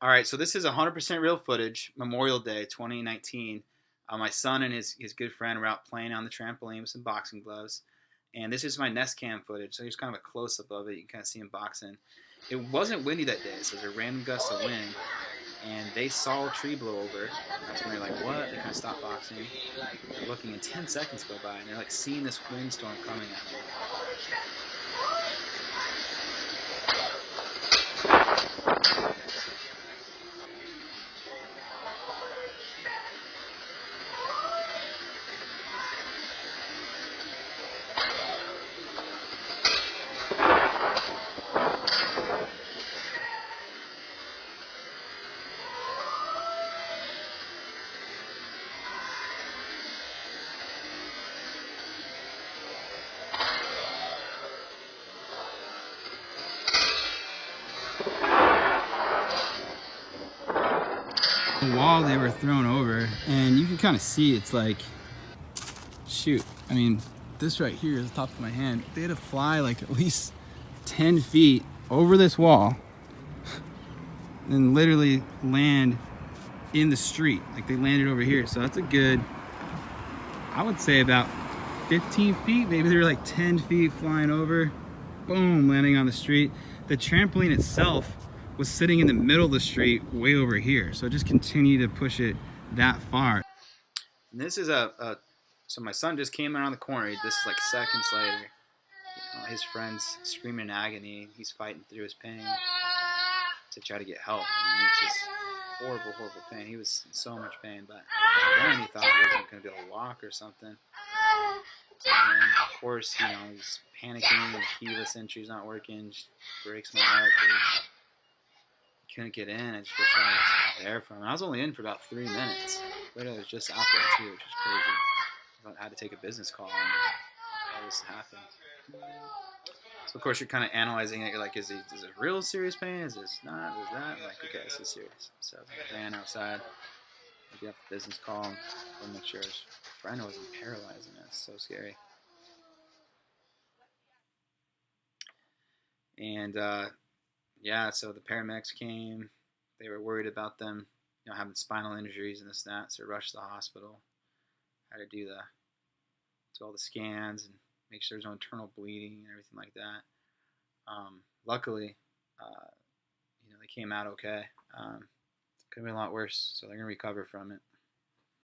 All right, so this is 100% real footage. Memorial Day, 2019. My son and his good friend were out playing on the trampoline with some boxing gloves, and this is my Nest Cam footage. So here's kind of a close up of it. You can kind of see him boxing. It wasn't windy that day, so there's a random gust of wind, and they saw a tree blow over. That's when they're like, "What?" They kind of stopped boxing. They're looking, and 10 seconds go by, and they're like seeing this windstorm coming at them. The wall they were thrown over, and you can kind of see it's like, shoot, I mean, this right here is the top of my hand. They had to fly like at least 10 feet over this wall and literally land in the street. Like they landed over here. So that's a good, I would say about 15 feet. Maybe they were like 10 feet flying over, boom, landing on the street. The trampoline itself was sitting in the middle of the street way over here. So just continue to push it that far. And this is so my son just came around the corner. This is like seconds later. His friend's screaming in agony. He's fighting through his pain to try to get help. I mean, it's just horrible, horrible pain. He was in so much pain, but his friend, he thought he wasn't going to be able to walk or something. And of course, he's panicking. The keyless entry's not working. Just breaks my heart. He couldn't get in. I just wish I was there for him. I was only in for about 3 minutes. Literally, I was just out there too, which is crazy. I had to take a business call and all this happened. So of course you're kind of analyzing it. You're like, is it real serious pain? Is this not? Is that? I'm like, okay, this is serious. So I ran outside. I get the business call and go make sure his friend wasn't paralyzed. And that's so scary. And yeah, so the paramedics came. They were worried about them, having spinal injuries and this and that. So they rushed to the hospital. Had to do all the scans and make sure there's no internal bleeding and everything like that. Luckily, they came out okay. Could have been a lot worse, so they're gonna recover from it.